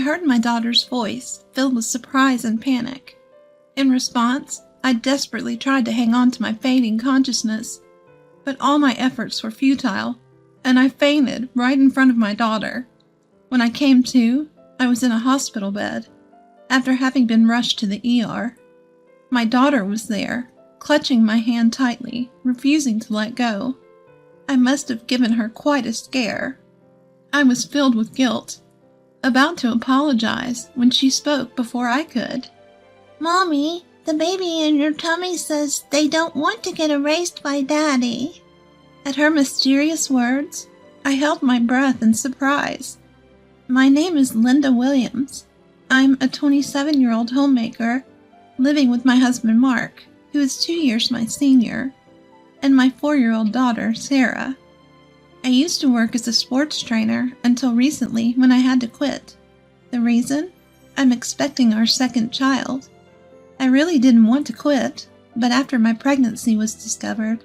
heard my daughter's voice, filled with surprise and panic. In response, I desperately tried to hang on to my fading consciousness, but all my efforts were futile, and I fainted right in front of my daughter. When I came to, I was in a hospital bed, after having been rushed to the ER. My daughter was there, clutching my hand tightly, refusing to let go. I must have given her quite a scare. I was filled with guilt, about to apologize when she spoke before I could. "Mommy, the baby in your tummy says they don't want to get erased by Daddy." At her mysterious words, I held my breath in surprise. My name is Linda Williams. I'm a 27-year-old homemaker living with my husband Mark, who is 2 years my senior, and my 4-year-old daughter, Sarah. I used to work as a sports trainer until recently when I had to quit. The reason? I'm expecting our second child. I really didn't want to quit, but after my pregnancy was discovered,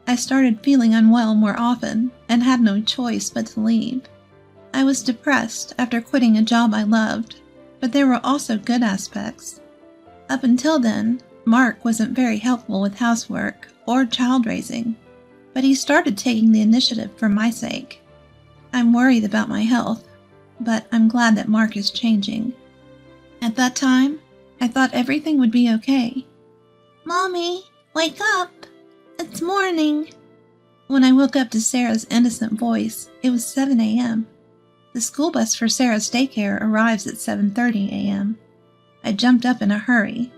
I started feeling unwell more often and had no choice but to leave. I was depressed after quitting a job I loved, but there were also good aspects. Up until then, Mark wasn't very helpful with housework or child raising, but he started taking the initiative for my sake. I'm worried about my health, but I'm glad that Mark is changing. At that time, I thought everything would be okay. "Mommy, wake up. It's morning." When I woke up to Sarah's innocent voice, it was 7 a.m. The school bus for Sarah's daycare arrives at 7:30 a.m. I jumped up in a hurry.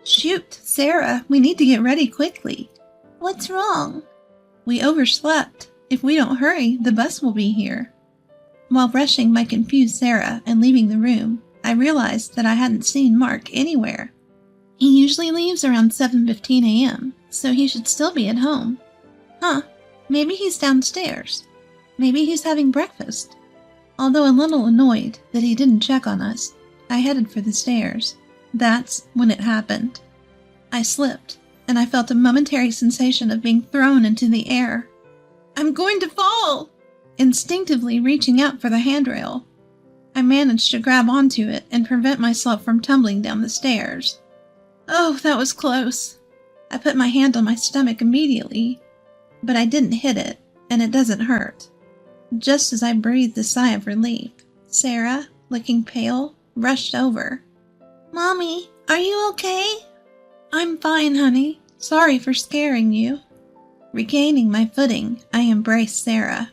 "Shoot, Sarah, we need to get ready quickly." "What's wrong?" "We overslept. If we don't hurry, the bus will be here." While rushing my confused Sarah and leaving the room, I realized that I hadn't seen Mark anywhere. He usually leaves around 7:15 a.m., so he should still be at home. Maybe he's downstairs. Maybe he's having breakfast. Although a little annoyed that he didn't check on us, I headed for the stairs. That's when it happened. I slipped, and I felt a momentary sensation of being thrown into the air. "I'm going to fall!" Instinctively reaching out for the handrail. I managed to grab onto it and prevent myself from tumbling down the stairs. Oh, that was close. I put my hand on my stomach immediately, but I didn't hit it, and it doesn't hurt. Just as I breathed a sigh of relief, Sarah, looking pale, rushed over. "Mommy, are you okay?" "I'm fine, honey. Sorry for scaring you." Regaining my footing, I embraced Sarah.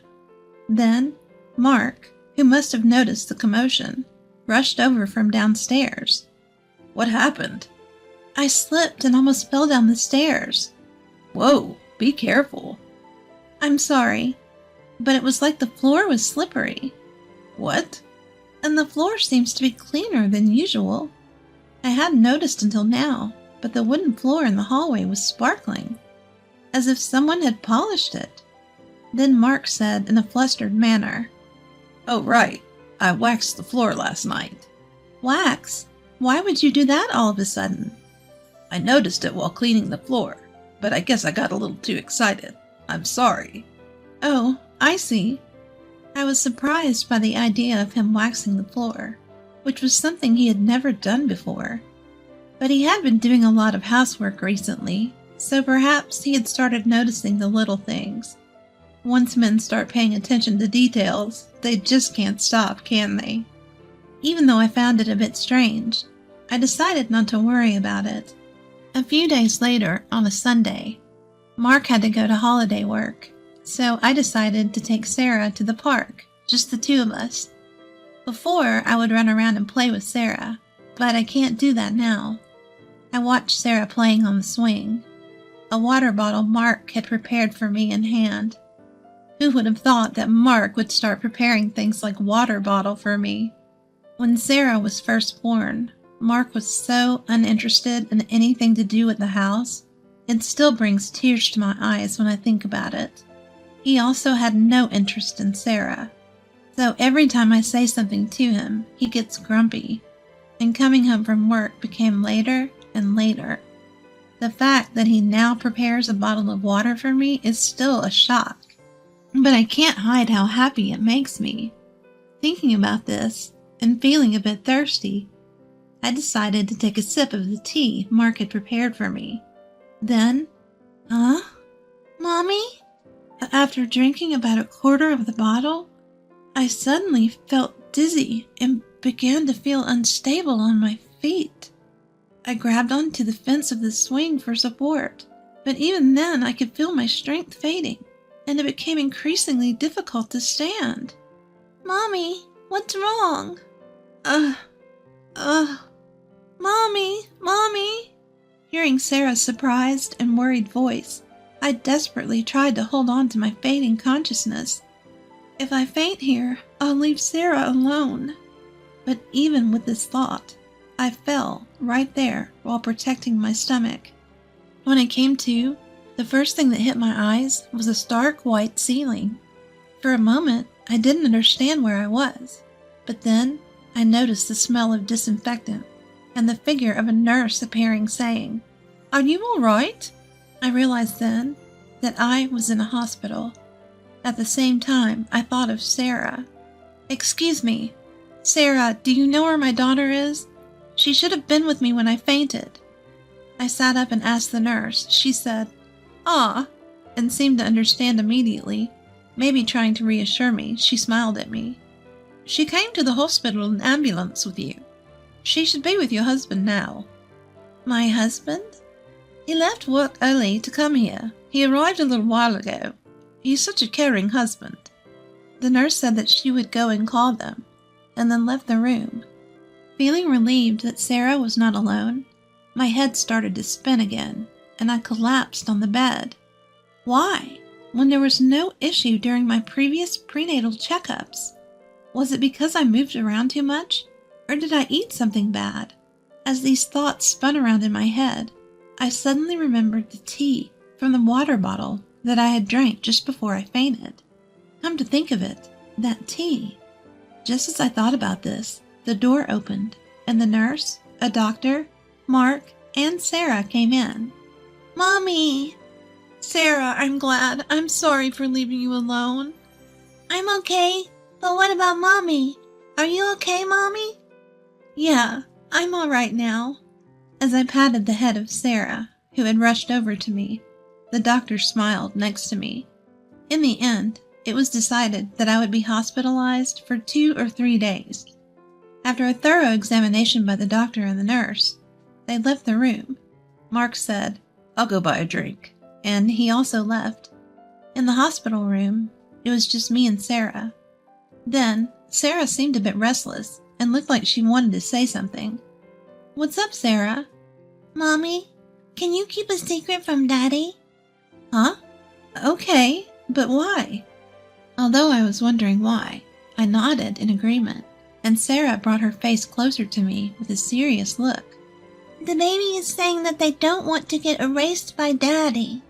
Then, Mark, who must have noticed the commotion, rushed over from downstairs. "What happened?" "I slipped and almost fell down the stairs." "Whoa, be careful." "I'm sorry, but it was like the floor was slippery." "What?" "And the floor seems to be cleaner than usual. I hadn't noticed until now, but the wooden floor in the hallway was sparkling, as if someone had polished it." Then Mark said in a flustered manner, "Oh, right. I waxed the floor last night." "Wax? Why would you do that all of a sudden?" "I noticed it while cleaning the floor, but I guess I got a little too excited. I'm sorry." "Oh, I see." I was surprised by the idea of him waxing the floor, which was something he had never done before. But he had been doing a lot of housework recently, so perhaps he had started noticing the little things. Once men start paying attention to details, they just can't stop, can they? Even though I found it a bit strange, I decided not to worry about it. A few days later, on a Sunday, Mark had to go to holiday work, so I decided to take Sarah to the park, just the two of us. Before, I would run around and play with Sarah, but I can't do that now. I watched Sarah playing on the swing. A water bottle Mark had prepared for me in hand. Who would have thought that Mark would start preparing things like water bottle for me? When Sarah was first born, Mark was so uninterested in anything to do with the house. It still brings tears to my eyes when I think about it. He also had no interest in Sarah. So every time I say something to him, he gets grumpy. And coming home from work became later and later. The fact that he now prepares a bottle of water for me is still a shock. But I can't hide how happy it makes me. Thinking about this, and feeling a bit thirsty, I decided to take a sip of the tea Mark had prepared for me. Then, Mommy? after drinking about a quarter of the bottle, I suddenly felt dizzy and began to feel unstable on my feet. I grabbed onto the fence of the swing for support, but even then I could feel my strength fading, and it became increasingly difficult to stand. Mommy, what's wrong? Mommy. Hearing Sarah's surprised and worried voice, I desperately tried to hold on to my fading consciousness. If I faint here, I'll leave Sarah alone. But even with this thought, I fell right there while protecting my stomach. When I came to, the first thing that hit my eyes was a stark white ceiling. For a moment, I didn't understand where I was, but then I noticed the smell of disinfectant and the figure of a nurse appearing saying, "Are you all right?" I realized then that I was in a hospital. At the same time, I thought of Sarah. "Excuse me, Sarah, do you know where my daughter is? She should have been with me when I fainted." I sat up and asked the nurse. She said, "Ah," and seemed to understand immediately. Maybe trying to reassure me, she smiled at me. "She came to the hospital in an ambulance with you. She should be with your husband now." "My husband?" "He left work early to come here. He arrived a little while ago. He's such a caring husband." The nurse said that she would go and call them, and then left the room. Feeling relieved that Sarah was not alone, my head started to spin again, and I collapsed on the bed. Why, when there was no issue during my previous prenatal checkups? Was it because I moved around too much, or did I eat something bad? As these thoughts spun around in my head, I suddenly remembered the tea from the water bottle that I had drank just before I fainted. Come to think of it, that tea. Just as I thought about this, the door opened, and the nurse, a doctor, Mark, and Sarah came in. Mommy! "Sarah, I'm glad. I'm sorry for leaving you alone." I'm okay, but what about Mommy? Are you okay, Mommy? "Yeah, I'm all right now." As I patted the head of Sarah, who had rushed over to me, the doctor smiled next to me. In the end, it was decided that I would be hospitalized for 2 or 3 days. After a thorough examination by the doctor and the nurse, they left the room. Mark said, "I'll go buy a drink," and he also left. In the hospital room, it was just me and Sarah. Then, Sarah seemed a bit restless and looked like she wanted to say something. "What's up, Sarah?" Mommy, can you keep a secret from Daddy? "Huh? Okay, but why?" Although I was wondering why, I nodded in agreement, and Sarah brought her face closer to me with a serious look. The baby is saying that they don't want to get erased by Daddy.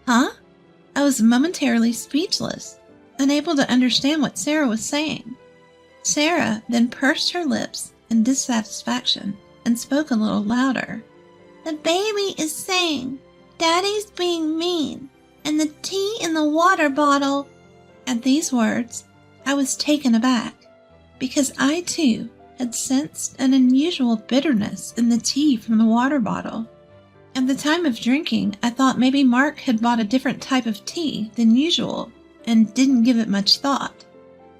"Huh?" I was momentarily speechless, unable to understand what Sarah was saying. Sarah then pursed her lips in dissatisfaction and spoke a little louder. The baby is saying Daddy's being mean, and the tea in the water bottle. At these words, I was taken aback, because I too had sensed an unusual bitterness in the tea from the water bottle. At the time of drinking, I thought maybe Mark had bought a different type of tea than usual and didn't give it much thought.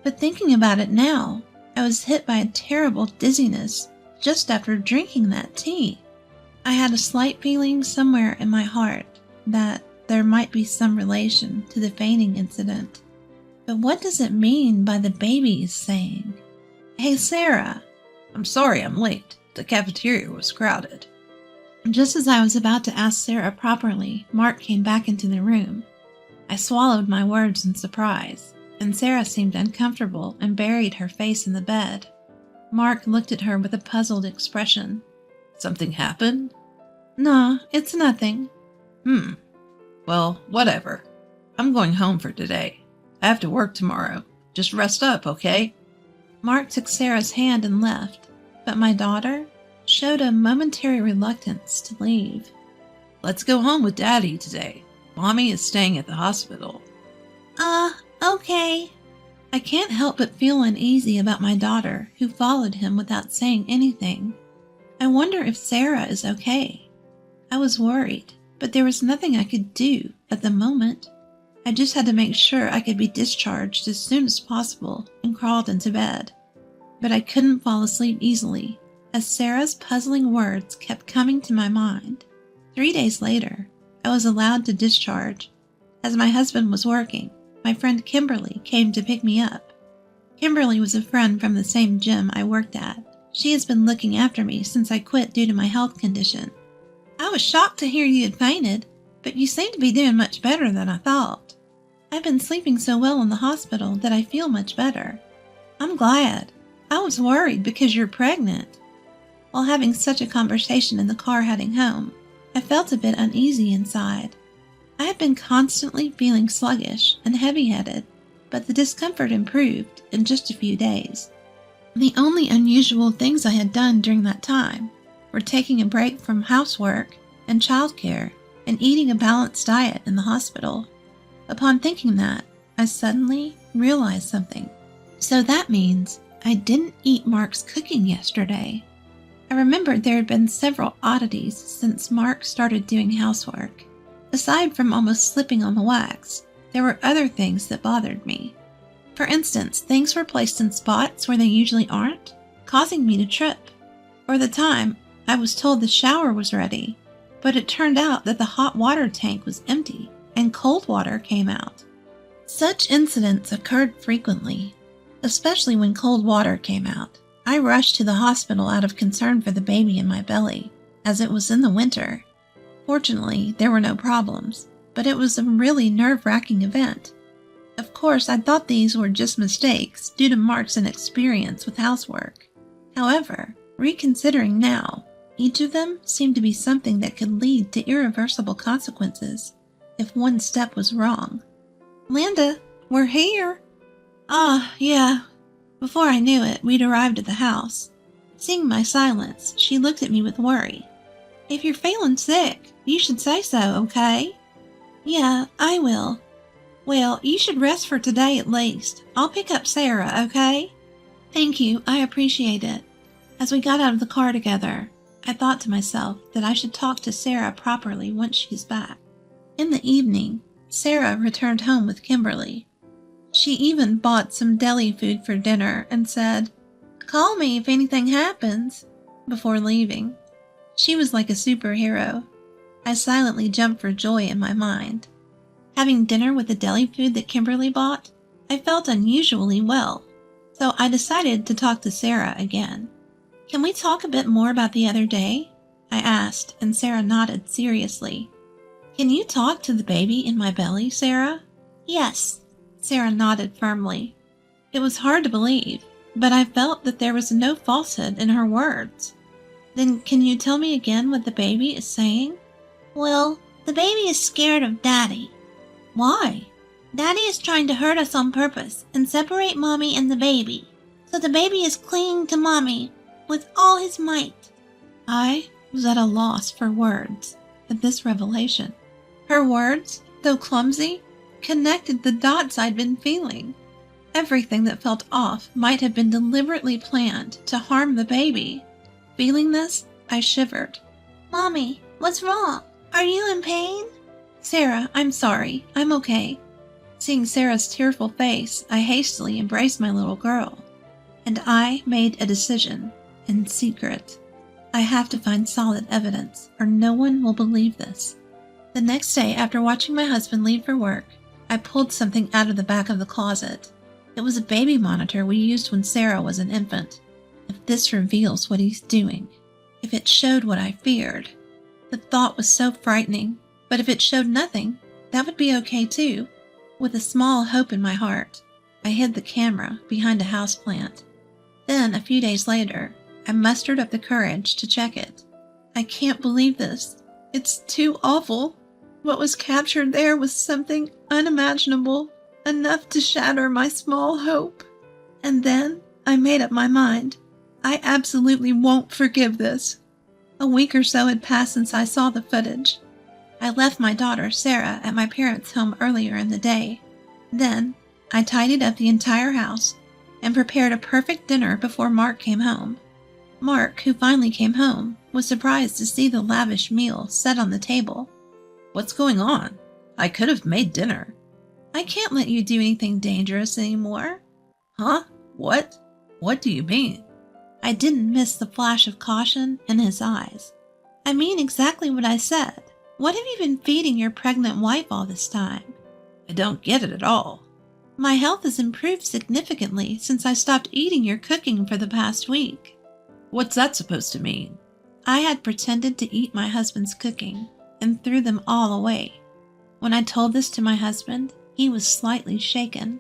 But thinking about it now, I was hit by a terrible dizziness just after drinking that tea. I had a slight feeling somewhere in my heart that there might be some relation to the fainting incident. But what does it mean by the baby is saying? "Hey, Sarah." "I'm sorry I'm late. The cafeteria was crowded." Just as I was about to ask Sarah properly, Mark came back into the room. I swallowed my words in surprise, and Sarah seemed uncomfortable and buried her face in the bed. Mark looked at her with a puzzled expression. "Something happened?" "No, it's nothing." Well, whatever. I'm going home for today. I have to work tomorrow. Just rest up, okay?" Mark took Sarah's hand and left, but my daughter showed a momentary reluctance to leave. "Let's go home with Daddy today. Mommy is staying at the hospital." Okay. I can't help but feel uneasy about my daughter, who followed him without saying anything. I wonder if Sarah is okay. I was worried, but there was nothing I could do at the moment. I just had to make sure I could be discharged as soon as possible and crawled into bed. But I couldn't fall asleep easily, as Sarah's puzzling words kept coming to my mind. 3 days later, I was allowed to discharge. As my husband was working, my friend Kimberly came to pick me up. Kimberly was a friend from the same gym I worked at. She has been looking after me since I quit due to my health condition. I was shocked to hear you had fainted, but you seem to be doing much better than I thought. I've been sleeping so well in the hospital that I feel much better. I'm glad. I was worried because you're pregnant. While having such a conversation in the car heading home, I felt a bit uneasy inside. I had been constantly feeling sluggish and heavy-headed, but the discomfort improved in just a few days. The only unusual things I had done during that time were taking a break from housework and childcare and eating a balanced diet in the hospital. Upon thinking that, I suddenly realized something. So that means I didn't eat Mark's cooking yesterday. I remembered there had been several oddities since Mark started doing housework. Aside from almost slipping on the wax, there were other things that bothered me. For instance, things were placed in spots where they usually aren't, causing me to trip. Or the time I was told the shower was ready, but it turned out that the hot water tank was empty and cold water came out. Such incidents occurred frequently, especially when cold water came out. I rushed to the hospital out of concern for the baby in my belly, as it was in the winter. Fortunately, there were no problems, but it was a really nerve-wracking event. Of course, I thought these were just mistakes due to Mark's inexperience with housework. However, reconsidering now, each of them seemed to be something that could lead to irreversible consequences if one step was wrong. Linda, we're here. Yeah. Before I knew it, we'd arrived at the house. Seeing my silence, she looked at me with worry. If you're feeling sick, you should say so, okay? Yeah, I will. Well, you should rest for today at least. I'll pick up Sarah, okay? Thank you, I appreciate it. As we got out of the car together, I thought to myself that I should talk to Sarah properly once she's back. In the evening, Sarah returned home with Kimberly. She even bought some deli food for dinner and said, "Call me if anything happens," before leaving. She was like a superhero. I silently jumped for joy in my mind. Having dinner with the deli food that Kimberly bought, I felt unusually well, so I decided to talk to Sarah again. "Can we talk a bit more about the other day?" I asked, and Sarah nodded seriously. "Can you talk to the baby in my belly, Sarah?" "Yes." Sarah nodded firmly. It was hard to believe, but I felt that there was no falsehood in her words. "Then can you tell me again what the baby is saying?" "Well, the baby is scared of Daddy." "Why?" "Daddy is trying to hurt us on purpose and separate Mommy and the baby. So the baby is clinging to Mommy with all his might." I was at a loss for words at this revelation. Her words, though clumsy, connected the dots I'd been feeling. Everything that felt off might have been deliberately planned to harm the baby. Feeling this, I shivered. "Mommy, what's wrong? Are you in pain?" "Sarah, I'm sorry. I'm okay." Seeing Sarah's tearful face, I hastily embraced my little girl. And I made a decision, in secret. I have to find solid evidence, or no one will believe this. The next day, after watching my husband leave for work, I pulled something out of the back of the closet. It was a baby monitor we used when Sarah was an infant. If this reveals what he's doing, if it showed what I feared. The thought was so frightening, but if it showed nothing, that would be okay too. With a small hope in my heart, I hid the camera behind a houseplant. Then, a few days later, I mustered up the courage to check it. I can't believe this. It's too awful. What was captured there was something unimaginable, enough to shatter my small hope. And then I made up my mind. I absolutely won't forgive this. A week or so had passed since I saw the footage. I left my daughter, Sarah, at my parents' home earlier in the day. Then, I tidied up the entire house and prepared a perfect dinner before Mark came home. Mark, who finally came home, was surprised to see the lavish meal set on the table. What's going on? I could have made dinner. I can't let you do anything dangerous anymore. Huh? What? What do you mean? I didn't miss the flash of caution in his eyes. I mean exactly what I said. What have you been feeding your pregnant wife all this time? I don't get it at all. My health has improved significantly since I stopped eating your cooking for the past week. What's that supposed to mean? I had pretended to eat my husband's cooking and threw them all away. When I told this to my husband, he was slightly shaken.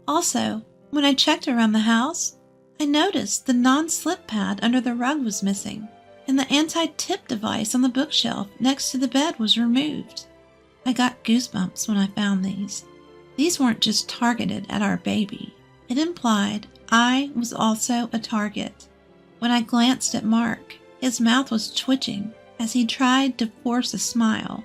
Also, when I checked around the house, I noticed the non-slip pad under the rug was missing, and the anti-tip device on the bookshelf next to the bed was removed. I got goosebumps when I found these. These weren't just targeted at our baby. It implied I was also a target. When I glanced at Mark, his mouth was twitching as he tried to force a smile.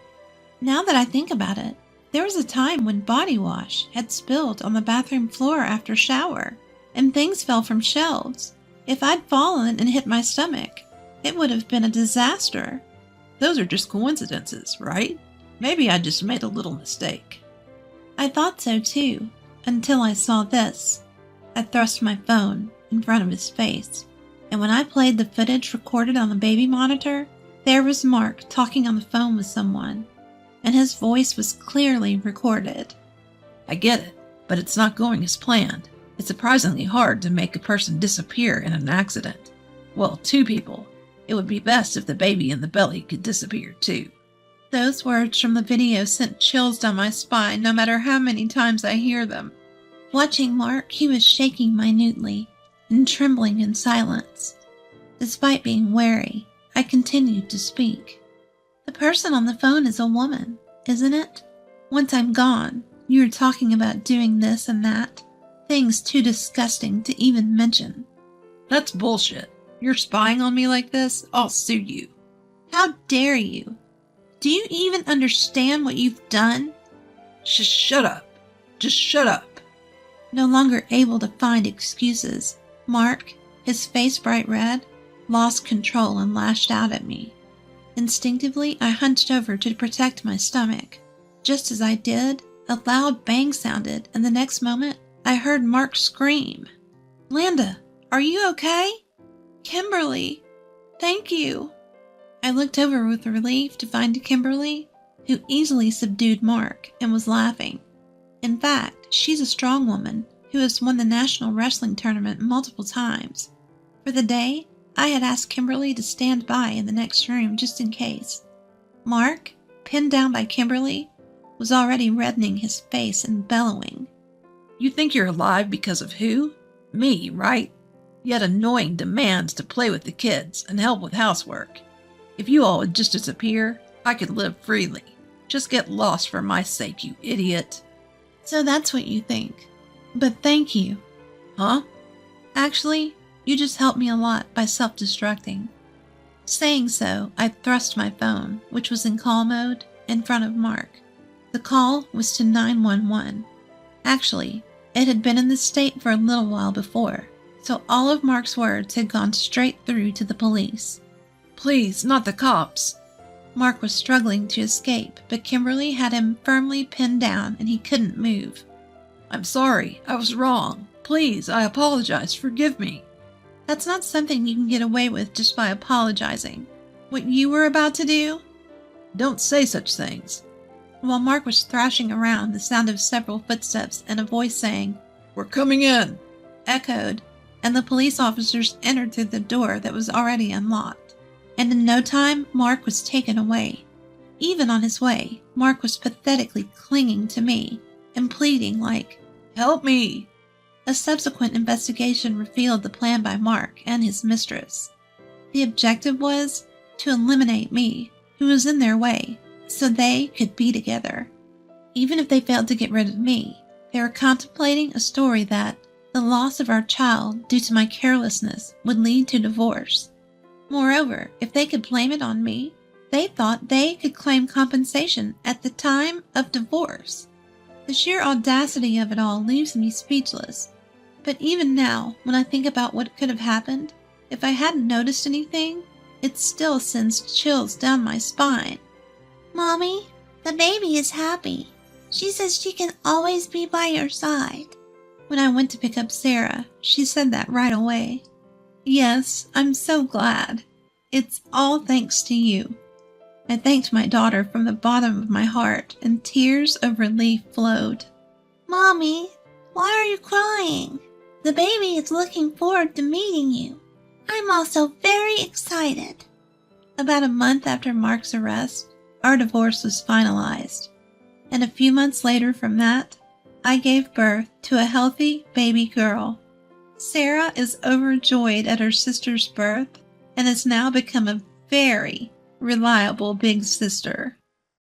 Now that I think about it, there was a time when body wash had spilled on the bathroom floor after shower, and things fell from shelves. If I'd fallen and hit my stomach, it would have been a disaster. Those are just coincidences, right? Maybe I just made a little mistake. I thought so too, until I saw this. I thrust my phone in front of his face, and when I played the footage recorded on the baby monitor, there was Mark talking on the phone with someone, and his voice was clearly recorded. I get it, but it's not going as planned. It's surprisingly hard to make a person disappear in an accident. Well, two people. It would be best if the baby in the belly could disappear too. Those words from the video sent chills down my spine no matter how many times I hear them. Watching Mark, he was shaking minutely and trembling in silence. Despite being wary, I continued to speak. The person on the phone is a woman, isn't it? Once I'm gone, you're talking about doing this and that. Things too disgusting to even mention. That's bullshit. You're spying on me like this? I'll sue you. How dare you? Do you even understand what you've done? Shut up. Just shut up. No longer able to find excuses, Mark, his face bright red, lost control and lashed out at me. Instinctively, I hunched over to protect my stomach. Just as I did, a loud bang sounded, and the next moment, I heard Mark scream. "Landa, are you okay?" "Kimberly, thank you." I looked over with relief to find Kimberly, who easily subdued Mark and was laughing. In fact, she's a strong woman who has won the national wrestling tournament multiple times. For the day, I had asked Kimberly to stand by in the next room just in case. Mark, pinned down by Kimberly, was already reddening his face and bellowing. You think you're alive because of who? Me, right? Yet annoying demands to play with the kids and help with housework. If you all would just disappear, I could live freely. Just get lost for my sake, you idiot. So that's what you think. But thank you. Huh? Actually, you just helped me a lot by self-destructing. Saying so, I thrust my phone, which was in call mode, in front of Mark. The call was to 911. Actually, it had been in this state for a little while before, so all of Mark's words had gone straight through to the police. Please, not the cops. Mark was struggling to escape, but Kimberly had him firmly pinned down and he couldn't move. I'm sorry, I was wrong. Please, I apologize, forgive me. That's not something you can get away with just by apologizing. What you were about to do? Don't say such things. While Mark was thrashing around, the sound of several footsteps and a voice saying, "We're coming in," echoed, and the police officers entered through the door that was already unlocked. And in no time, Mark was taken away. Even on his way, Mark was pathetically clinging to me and pleading like, "Help me." A subsequent investigation revealed the plan by Mark and his mistress. The objective was to eliminate me, who was in their way, so they could be together. Even if they failed to get rid of me, they were contemplating a story that the loss of our child due to my carelessness would lead to divorce. Moreover, if they could blame it on me, they thought they could claim compensation at the time of divorce. The sheer audacity of it all leaves me speechless. But even now, when I think about what could have happened, if I hadn't noticed anything, it still sends chills down my spine. Mommy, the baby is happy. She says she can always be by your side. When I went to pick up Sarah, she said that right away. Yes, I'm so glad. It's all thanks to you. I thanked my daughter from the bottom of my heart, and tears of relief flowed. Mommy, why are you crying? The baby is looking forward to meeting you. I'm also very excited. About a month after Mark's arrest, our divorce was finalized. And a few months later from that, I gave birth to a healthy baby girl. Sarah is overjoyed at her sister's birth and has now become a very reliable big sister.